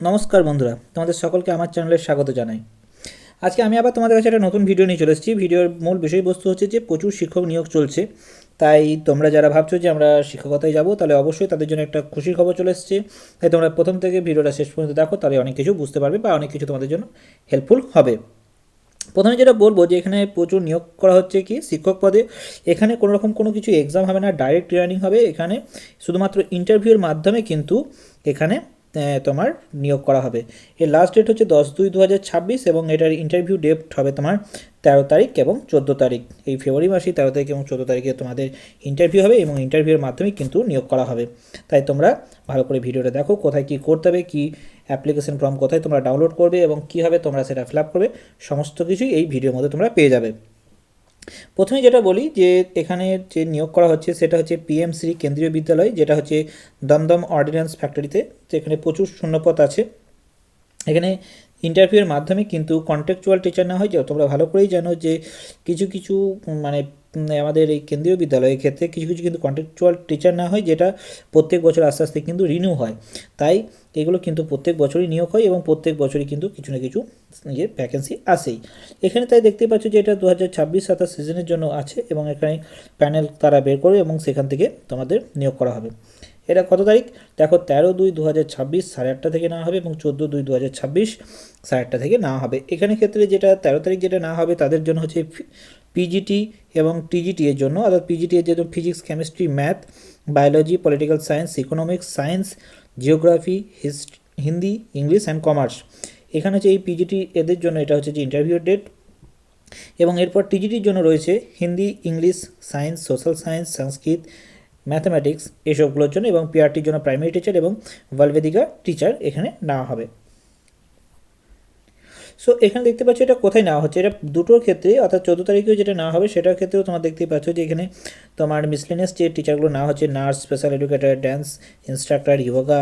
নমস্কার বন্ধুরা, তোমাদের সকলকে আমার চ্যানেলে স্বাগত জানাই। আজকে আমি আবার তোমাদের কাছে একটা নতুন ভিডিও নিয়ে চলে এসেছি। ভিডিওর মূল বিষয়বস্তু হচ্ছে যে প্রচুর শিক্ষক নিয়োগ চলছে। তাই তোমরা যারা ভাবছো যে আমরা শিক্ষকতায় যাব, তাহলে অবশ্যই তাদের জন্য একটা খুশির খবর চলে এসেছে। তাই তোমরা প্রথম থেকে ভিডিওটা শেষ পর্যন্ত দেখো, তাহলে অনেক কিছু বুঝতে পারবে বা অনেক কিছু তোমাদের জন্য হেল্পফুল হবে। প্রথমে যেটা বলবো যে এখানে প্রচুর নিয়োগ করা হচ্ছে কি শিক্ষক পদে। এখানে কোনো রকম কোনো কিছু এক্সাম হবে না, ডাইরেক্ট ট্রেনিং হবে। এখানে শুধুমাত্র ইন্টারভিউর মাধ্যমে কিন্তু এখানে তোমার নিয়োগ করা হবে। এর লাস্ট ডেট হচ্ছে 10/2/2026 এবং এটার ইন্টারভিউ ডেট হবে তোমার 13 তারিখ এবং 14 তারিখ। এই ফেব্রুয়ারি মাসে 13 তারিখ এবং 14 তারিখে তোমাদের ইন্টারভিউ হবে এবং ইন্টারভিউর মাধ্যমে কিন্তু নিয়োগ করা হবে। তাই তোমরা ভালো করে ভিডিওটা দেখো, কোথায় কী করতে হবে, কী অ্যাপ্লিকেশন ফর্ম কোথায় তোমরা ডাউনলোড করবে এবং কীভাবে তোমরা সেটা ফিল আপ করবে, সমস্ত কিছুই এই ভিডিওর মধ্যে তোমরা পেয়ে যাবে। প্রথমে যেটা বলি যে এখানে যে নিয়োগ করা হচ্ছে সেটা হচ্ছে পিএমসি কেন্দ্রীয় বিদ্যালয়, যেটা হচ্ছে দমদম অর্ডিন্যান্স ফ্যাক্টরিতে। যেখানে প্রচুর শূন্যপদ আছে। এখানে ইন্টারভিউয়ের মাধ্যমে কিন্তু কন্ট্রাকচুয়াল টিচার না হয়। যে তোমরা ভালো করেই জানো যে কিছু কিছু মানে আমাদের এই কেন্দ্রীয় বিদ্যালয়ের ক্ষেত্রে কিছু কিছু কিন্তু কন্ট্রাকচুয়াল টিচার না হয়, যেটা প্রত্যেক বছর আস্তে আস্তে কিন্তু রিনিউ হয়। তাই এগুলো কিন্তু প্রত্যেক বছরই নিয়োগ হয় এবং প্রত্যেক বছরই কিন্তু কিছু না কিছু ভ্যাকেন্সি আসেই এখানে। তাই দেখতে পাচ্ছ যে এটা 2026-27 সিজনের জন্য আছে এবং এখানে প্যানেল তারা বের করবে এবং সেখান থেকে তোমাদের নিয়োগ করা হবে। এটা কত তারিখ দেখো, 13/2/2026 8:30 থেকে নেওয়া হবে এবং 14/2/2026 8:30 থেকে নেওয়া হবে। এখানে ক্ষেত্রে যেটা 13 তারিখ যেটা নেওয়া হবে তাদের জন্য হচ্ছে পিজিটি এবং টিজিটি এর জন্য। অর্থাৎ পিজিটি এর জন্য physics, chemistry, math, biology, political science, economics, science, geography, Hindi, English and commerce. এখানে হচ্ছে এই পিজিটি এদের জন্য এটা হচ্ছে যে ইন্টারভিউ ডেট। এবং এরপর টিজিটির জন্য রয়েছে Hindi, English, science, social science, Sanskrit, mathematics এসবগুলোর জন্য। এবং পিআরটির জন্য প্রাইমারি টিচার এবং ভালভেদিকা টিচার এখানে নেওয়া হবে। সো এখানে দেখতে পাচ্ছ এটা কোথায় নেওয়া হচ্ছে, এটা দুটোর ক্ষেত্রে। অর্থাৎ 14 তারিখেও যেটা নেওয়া হবে সেটার ক্ষেত্রেও তোমরা দেখতেই পাচ্ছ যে এখানে তোমার মিসলেনিয়াস যে টিচারগুলো নেওয়া হচ্ছে, nurse, special educator, dance instructor, yoga,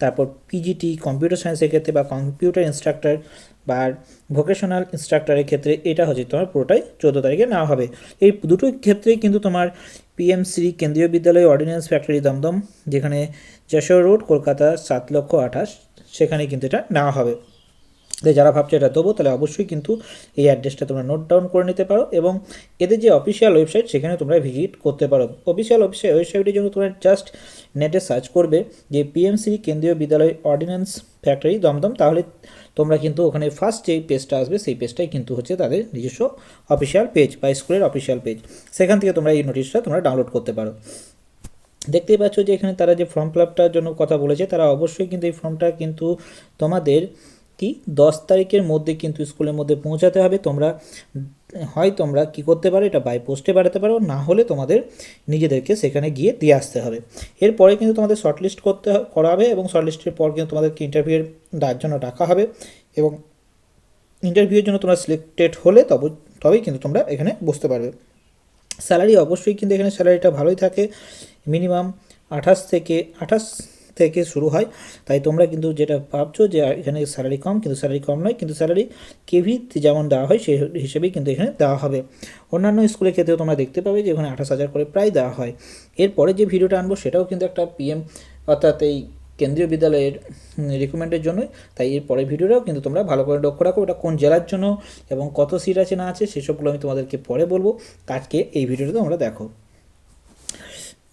তারপর পিজিটি কম্পিউটার সায়েন্সের ক্ষেত্রে বা কম্পিউটার ইনস্ট্রাক্টর বা ভোকেশনাল ইনস্ট্রাক্টরের ক্ষেত্রে এটা হচ্ছে তোমার পুরোটাই 14 তারিখে নেওয়া হবে। এই দুটোই ক্ষেত্রেই কিন্তু তোমার পিএমসি কেন্দ্রীয় বিদ্যালয় অর্ডিন্যান্স ফ্যাক্টরি দমদম, যেখানে যশোর রোড, কলকাতা 7,28,000, সেখানে কিন্তু এটা নেওয়া হবে। তাই যারা ভাবছে এটা দেবো, তাহলে অবশ্যই কিন্তু এই অ্যাড্রেসটা তোমরা নোট ডাউন করে নিতে পারো এবং এদের যে অফিসিয়াল ওয়েবসাইট সেখানে তোমরা ভিজিট করতে পারো। অফিসিয়াল ওয়েবসাইটের জন্য তোমরা জাস্ট নেটে সার্চ করবে যে পিএমসি কেন্দ্রীয় বিদ্যালয় অর্ডিন্যান্স ফ্যাক্টরি দমদম, তাহলে তোমরা কিন্তু ওখানে ফার্স্ট যেই পেজটা আসবে সেই পেজটাই কিন্তু হচ্ছে তাদের নিজস্ব অফিসিয়াল পেজ বা স্কুলের অফিসিয়াল পেজ। সেখান থেকে তোমরা এই নোটিশটা তোমরা ডাউনলোড করতে পারো। দেখতেই পাচ্ছ যে এখানে তারা যে ফর্ম ফিল আপটার জন্য কথা বলেছে, তারা অবশ্যই কিন্তু এই ফর্মটা কিন্তু তোমাদের 10 তারিখের মধ্যে কিন্তু স্কুলের মধ্যে পৌঁছাতে হবে। তোমরা তোমরা কি করতে পারো, এটা বাই পোস্টে পাঠাতে পারো, না হলে তোমাদের নিজেদেরকে সেখানে গিয়ে দিয়ে আসতে হবে। এরপরে কিন্তু তোমাদের শর্টলিস্ট করা হবে এবং শর্টলিস্টের পর কিন্তু তোমাদেরকে ইন্টারভিউয়ের জন্য ডাকা হবে এবং ইন্টারভিউয়ের জন্য তোমরা সিলেক্টেড হলে তবেই কিন্তু তোমরা এখানে বসতে পারবে। স্যালারি অবশ্যই কিন্তু এখানে স্যালারিটা ভালোই থাকে, মিনিমাম 28 থেকে শুরু হয়। তাই তোমরা কিন্তু যেটা ভাবছো যে এখানে স্যালারি কম, কিন্তু স্যালারি কম নয়, কিন্তু স্যালারি কেভি যেমন দেওয়া হয় সেই হিসেবেই কিন্তু এখানে দেওয়া হবে। অন্যান্য স্কুলের ক্ষেত্রেও তোমরা দেখতে পাবে যে এখানে 28,000 করে প্রায় দেওয়া হয়। এরপরে যে ভিডিওটা আনবো সেটাও কিন্তু একটা পিএম অর্থাৎ এই কেন্দ্রীয় বিদ্যালয়ের রিক্রুটমেন্টের জন্যই। তাই এর পরের ভিডিওটাও কিন্তু তোমরা ভালো করে লক্ষ্য রাখো, ওটা কোন জেলার জন্য এবং কত সিট আছে না আছে সেসবগুলো আমি তোমাদেরকে পরে বলবো। আজকে এই ভিডিওটা তোমরা দেখো।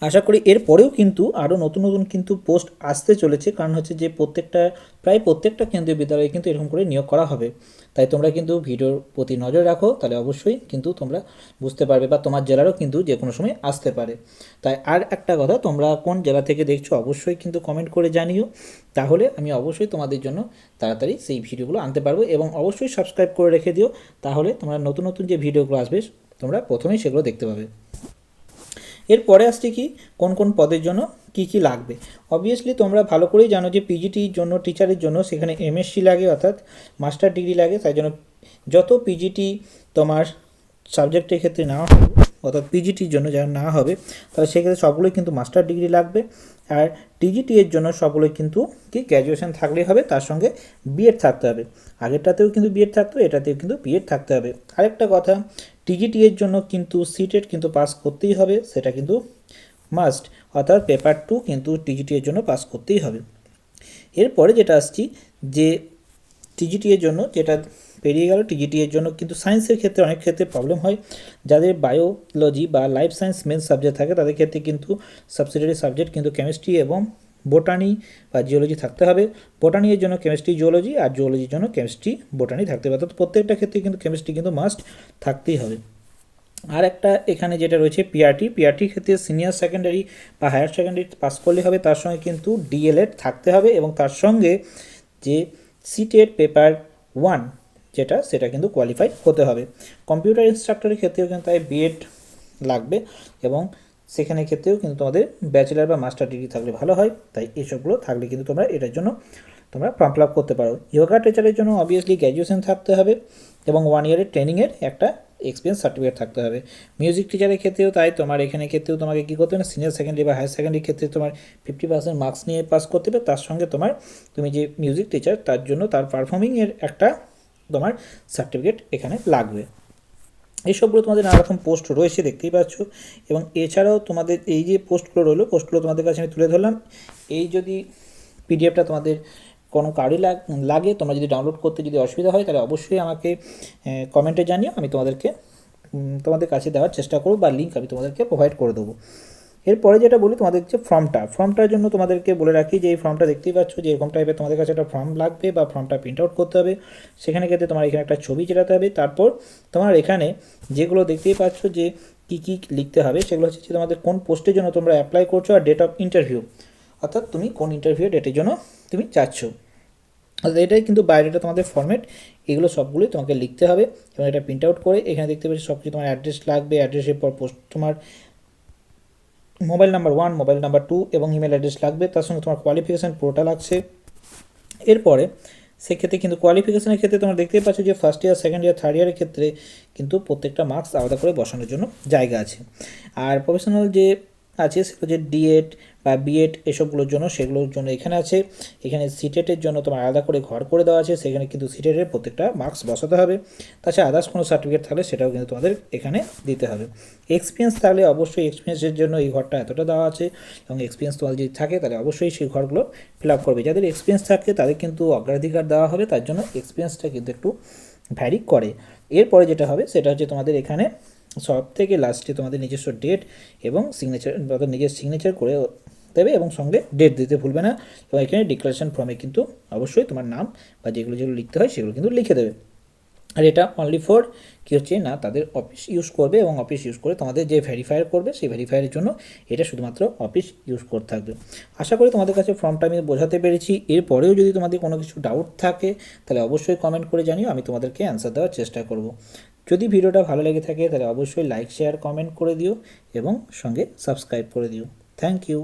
আশা করি এর পরেও কিন্তু আরও নতুন নতুন কিন্তু পোস্ট আসতে চলেছে, কারণ হচ্ছে যে প্রায় প্রত্যেকটা কেন্দ্রীয় বিদ্যালয়ে কিন্তু এরকম করে নিয়োগ করা হবে। তাই তোমরা কিন্তু ভিডিওর প্রতি নজর রাখো, তাহলে অবশ্যই কিন্তু তোমরা বুঝতে পারবে বা তোমার জেলারও কিন্তু যে কোনো সময় আসতে পারে। তাই আর একটা কথা, তোমরা কোন জেলা থেকে দেখছো অবশ্যই কিন্তু কমেন্ট করে জানিও, তাহলে আমি অবশ্যই তোমাদের জন্য তাড়াতাড়ি সেই ভিডিওগুলো আনতে পারবো। এবং অবশ্যই সাবস্ক্রাইব করে রেখে দিও, তাহলে তোমরা নতুন নতুন যে ভিডিওগুলো আসবে তোমরা প্রথমেই সেগুলো দেখতে পাবে। এরপরে আসছে কি কোন কোন পদের জন্য কি কি লাগবে। অবভিয়াসলি তোমরা ভালো করেই জানো যে পিজিটির জন্য টিচারের জন্য সেখানে এমএসসি লাগে, অর্থাৎ মাস্টার ডিগ্রি লাগে। তাই জন্য যত পিজিটি তোমার সাবজেক্টের ক্ষেত্রে নেওয়া হবে, অর্থাৎ পিজিটির জন্য যারা নেওয়া হবে তাহলে সেক্ষেত্রে সবগুলোই কিন্তু মাস্টার ডিগ্রি লাগবে। আর টিজিটি এর জন্য সবগুলোই কিন্তু গ্র্যাজুয়েশন থাকলেই হবে, তার সঙ্গে বিএড থাকতে হবে। আগেরটাতেও কিন্তু বিএড থাকতো, এটাতেও কিন্তু বিএড থাকতে হবে। আরেকটা কথা, টিজিটি এর জন্য কিন্তু সিটেট কিন্তু পাস করতেই হবে, সেটা কিন্তু মাস্ট, অর্থাৎ পেপার 2 কিন্তু টিজিটি এর জন্য পাস করতেই হবে। এরপরে যেটা আসছি যে টিজিটি এর জন্য যেটা পেরিয়ে গেল, টিজিটি এর জন্য কিন্তু সায়েন্সের ক্ষেত্রে অনেক ক্ষেত্রে প্রবলেম হয়। যাদের বায়োলজি বা লাইফ সায়েন্স মেন সাবজেক্ট থাকে তাদের ক্ষেত্রে কিন্তু সাবসিডিয়ারি সাবজেক্ট কিন্তু কেমিস্ট্রি এবং বোটানি বা জিওলজি থাকতে হবে। বোটানি এর জন্য কেমিস্ট্রি জিওলজি, আর জিওলজির জন্য কেমিস্ট্রি বোটানি থাকতে হবে। অর্থাৎ প্রত্যেকটা ক্ষেত্রে কিন্তু কেমিস্ট্রি কিন্তু মাস্ট থাকতেই হবে। আর একটা এখানে যেটা রয়েছে পিআরটির ক্ষেত্রে সিনিয়র সেকেন্ডারি বা হায়ার সেকেন্ডারি পাস করলে হবে, তার সঙ্গে কিন্তু ডিএলএড থাকতে হবে এবং তার সঙ্গে যে সিটেট পেপার 1 সেটা কিন্তু কোয়ালিফাই হতে হবে। কম্পিউটার ইনস্ট্রাক্টরের ক্ষেত্রেও কিন্তু তাই বিএড লাগবে এবং সেখানে ক্ষেত্রেও কিন্তু তোমাদের ব্যাচেলার বা মাস্টার ডিগ্রি থাকলে ভালো হয়। তাই এইসবগুলো থাকলে কিন্তু তোমরা এটার জন্য তোমরা ফর্ম ফিল আপ করতে পারো। যোগা টিচারের জন্য অবভিয়াসলি গ্র্যাজুয়েশন থাকতে হবে এবং 1 ইয়ারের ট্রেনিংয়ের একটা এক্সপিরিয়েন্স সার্টিফিকেট থাকতে হবে। মিউজিক টিচারের ক্ষেত্রেও তাই, তোমার এখানে ক্ষেত্রেও তোমাকে কী করতে হবে না, সিনিয়র সেকেন্ডারি বা হায়ার সেকেন্ডারি ক্ষেত্রে তোমার 50% মার্কস নিয়ে পাস করতে হবে। তার সঙ্গে তুমি যে মিউজিক টিচার তার জন্য তার পারফর্মিংয়ের একটা তোমার সার্টিফিকেট এখানে লাগবে। এইসবগুলো তোমাদের নানা রকম পোস্ট রয়েছে দেখতেই পাচ্ছ। এবং এছাড়াও তোমাদের এই যে পোস্টগুলো রইলো, পোস্টগুলো তোমাদের কাছে আমি তুলে ধরলাম। এই যদি পিডিএফটা তোমাদের কোনো কারোই লাগে, তোমরা যদি ডাউনলোড করতে যদি অসুবিধা হয় তাহলে অবশ্যই আমাকে কমেন্টে জানিও, আমি তোমাদের কাছে দেওয়ার চেষ্টা করব বা লিঙ্ক আমি তোমাদেরকে প্রোভাইড করে দেবো। এরপরে যেটা বলি তোমাদের যে ফর্মটার জন্য তোমাদেরকে বলে রাখি যে এই ফর্মটা দেখতেই পাচ্ছ যে এরকম টাইপের তোমাদের কাছে একটা ফর্ম লাগবে বা ফর্মটা প্রিন্ট আউট করতে হবে। সেখানে ক্ষেত্রে তোমার এখানে একটা ছবি চেরাতে হবে। তারপর তোমার এখানে যেগুলো দেখতেই পাচ্ছ যে কী লিখতে হবে সেগুলো হচ্ছে যে তোমাদের কোন পোস্টের জন্য তোমরা অ্যাপ্লাই করছো আর ডেট অফ ইন্টারভিউ, অর্থাৎ তুমি কোন ইন্টারভিউ ডেটের জন্য তুমি চাচ্ছ। অর্থাৎ এটাই কিন্তু বায়োডাটা তোমাদের ফর্মেট, এগুলো সবগুলোই তোমাকে লিখতে হবে এবং এটা প্রিন্ট আউট করে এখানে দেখতে পাচ্ছি সব কিছু তোমার অ্যাড্রেস লাগবে, অ্যাড্রেসের পর পোস্ট তোমার মোবাইল নাম্বার 1, মোবাইল নাম্বার 2 এবং ইমেল অ্যাড্রেস লাগবে। তার সঙ্গে তোমার কোয়ালিফিকেশান পুরোটা লাগছে। এরপরে সেক্ষেত্রে কিন্তু কোয়ালিফিকেশানের ক্ষেত্রে তোমরা দেখতেই পাচ্ছ যে first year, second year, third ইয়ারের ক্ষেত্রে কিন্তু প্রত্যেকটা মার্কস আলাদা করে বসানোর জন্য জায়গা আছে। আর প্রফেশনাল যে আছে সেগুলো যে ডিএড বা বিএড এসবগুলোর জন্য সেগুলোর জন্য এখানে আছে। এখানে সিটেটের জন্য তোমার আলাদা করে ঘর করে দেওয়া আছে, সেখানে কিন্তু সিটেটের প্রত্যেকটা মার্কস বসাতে হবে। তাছাড়া আদার্স কোনো সার্টিফিকেট থাকলে সেটাও কিন্তু তোমাদের এখানে দিতে হবে। এক্সপিরিয়েন্স থাকলে অবশ্যই এক্সপিরিয়েন্সের জন্য এই ঘরটা এতটা দেওয়া আছে এবং এক্সপিরিয়েন্স তোমার যদি থাকে তাহলে অবশ্যই সেই ঘরগুলো ফিল আপ করবে। যাদের এক্সপিরিয়েন্স থাকে তাদের কিন্তু অগ্রাধিকার দেওয়া হবে, তার জন্য এক্সপিরিয়েন্সটা কিন্তু একটু ভ্যারি করে। এরপরে যেটা হবে সেটা হচ্ছে তোমাদের এখানে সব থেকে লাস্টে তোমাদের নিজস্ব ডেট এবং সিগনেচার, অর্থাৎ নিজের সিগনেচার করে দেবে এবং সঙ্গে ডেট দিতে ভুলবে না। এবং এখানে ডিক্লারেশন ফর্মে কিন্তু অবশ্যই তোমার নাম বা যেগুলো লিখতে হয় সেগুলো কিন্তু লিখে দেবে। আর এটা অনলি ফর কী হচ্ছে না, তাদের অফিস ইউজ করবে এবং অফিস ইউজ করে তোমাদের যে ভেরিফায়ার করবে সেই ভেরিফায়ারের জন্য এটা শুধুমাত্র অফিস ইউজ করতে থাকবে। আশা করি তোমাদের কাছে ফর্মটা আমি বোঝাতে পেরেছি। এরপরেও যদি তোমাদের কোনো কিছু ডাউট থাকে তাহলে অবশ্যই কমেন্ট করে জানিও, আমি তোমাদেরকে অ্যান্সার দেওয়ার চেষ্টা করব। যদি ভিডিওটা ভালো লেগে থাকে তাহলে অবশ্যই লাইক, শেয়ার, কমেন্ট করে দিও এবং সঙ্গে সাবস্ক্রাইব করে দিও। Thank you.